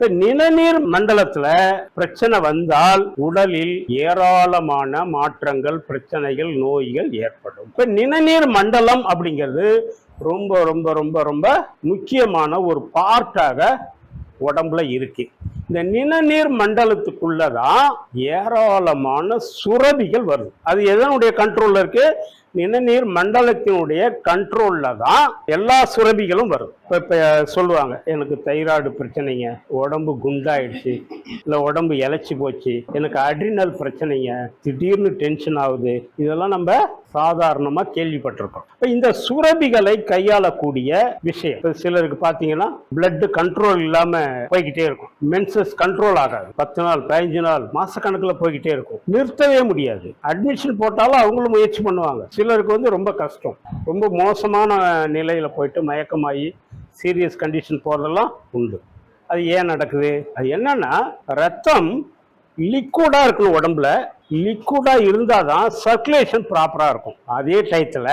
இப்ப நிணநீர் மண்டலத்துல பிரச்சனை வந்தால் உடலில் ஏராளமான மாற்றங்கள், பிரச்சனைகள், நோய்கள் ஏற்படும். இப்ப நிணநீர் மண்டலம் அப்படிங்கிறது ரொம்ப ரொம்ப ரொம்ப ரொம்ப முக்கியமான ஒரு பார்ட்டாக உடம்புல இருக்கு. இந்த நிணநீர் மண்டலத்துக்குள்ளதான் ஏராளமான சுரபிகள் வருது. அது எதனுடைய கண்ட்ரோல்ல இருக்கு? நிணநீர் மண்டலத்தினுடைய கண்ட்ரோல்ல தான் எல்லா சுரபிகளும் வரும். இப்ப சொல்லுவாங்க, எனக்கு தைராய்டு பிரச்சனைங்க, உடம்பு குண்டாயிடுச்சு, இல்லை உடம்பு இழைச்சி போச்சு, எனக்கு அட்ரினல் பிரச்சனைங்க, திடீர்னு டென்ஷன் ஆகுது. இதெல்லாம் நம்ம சாதாரணமா கேள்விப்பட்டிருக்கோம். இந்த சுரபிகளை கையாளக்கூடிய விஷயம். சிலருக்கு பாத்தீங்கன்னா பிளட் கண்ட்ரோல் இல்லாம போய்கிட்டே இருக்கும். மென்சஸ் கண்ட்ரோல் ஆகாது. 10 நாள் 15 நாள் மாசக்கணக்கில் போய்கிட்டே இருக்கும். நிறுத்தவே முடியாது. அட்மிஷன் போட்டாலும் அவங்களும் முயற்சி பண்ணுவாங்க. சிலருக்கு வந்து ரொம்ப கஷ்டம், ரொம்ப மோசமான நிலையில போயிட்டு மயக்கமாகி சீரியஸ் கண்டிஷன் போறதெல்லாம் உண்டு. அது ஏன் நடக்குது? அது என்னன்னா, ரத்தம் லிக்விடா இருக்கணும். உடம்புல லிக்விடா இருந்தாதான் சர்க்குலேஷன் ப்ராப்பரா இருக்கும். அதே டயத்துல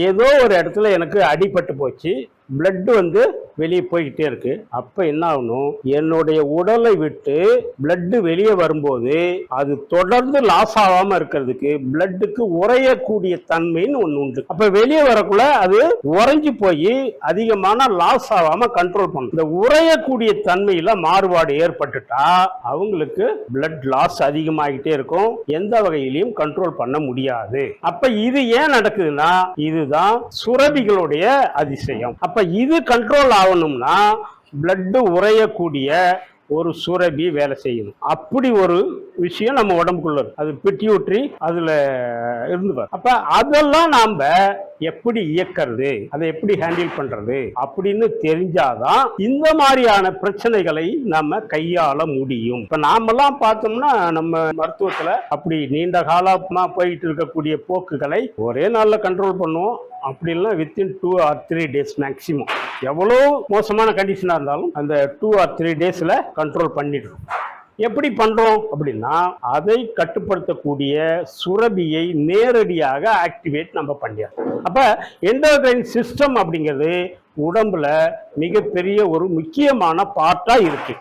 ஏதோ ஒரு இடத்துல எனக்கு அடிபட்டு போச்சு, பிளட் வந்து வெளியே போய்கிட்டே இருக்கு. அப்ப என்ன ஆகணும், என்னுடைய உடலை விட்டு பிளட் வெளியே வரும்போது அது தொடர்ந்து லாஸ் ஆகாம இருக்கிறதுக்கு பிளட்டுக்கு உறையக்கூடிய தன்மைன்னு ஒண்ணு உண்டு. அப்ப வெளியே வரக்குள்ள அது உறைஞ்சி போய் அதிகமான லாஸ் ஆகாம கண்ட்ரோல் பண்ணும். இந்த உறையக்கூடிய தன்மையில மாறுபாடு ஏற்பட்டுட்டா அவங்களுக்கு பிளட் லாஸ் அதிகமாகிட்டே இருக்கும். எந்த வகையிலையும் கண்ட்ரோல் பண்ண முடியாது. அப்ப இது ஏன் நடக்குதுன்னா, இதுதான் சுரபிகளுடைய அதிசயம். அப்ப இது கண்ட்ரோல் ஆகணும்னா பிளட் உறையக்கூடிய ஒரு சுரபி வேலை செய்யணும். அப்படி ஒரு விஷயம் நம்ம உடம்புக்குள்ள இருக்கு. அது பிட்யூட்ரி அதுல இருந்து. அப்ப அதெல்லாம் நாம எப்படி இயக்கிறது, அதை எப்படி ஹேண்டில் பண்றது அப்படின்னு தெரிஞ்சாதான் இந்த மாதிரியான பிரச்சனைகளை நம்ம கையாள முடியும். இப்ப நாமெல்லாம் பார்த்தோம்னா நம்ம மருத்துவத்துல அப்படி நீண்ட காலமா போயிட்டு இருக்கக்கூடிய போக்குகளை ஒரே நாள்ல கண்ட்ரோல் பண்ணுவோம். அப்படி இல்லை, வித்தின் 2 or 3 days மேக்சிமம். எவ்வளோ மோசமான கண்டிஷனா இருந்தாலும் அந்த 2 or 3 daysல கண்ட்ரோல் பண்ணிடுறோம். எப்படி பண்றோம் அப்படின்னா, அதை கட்டுப்படுத்தக்கூடிய சுரபியை நேரடியாக ஆக்டிவேட் நம்ம பண்ணிடுறோம். அப்ப எண்டோக்ரைன் சிஸ்டம் அப்படிங்கிறது உடம்புல மிகப்பெரிய ஒரு முக்கியமான பார்ட்டா இருக்கு.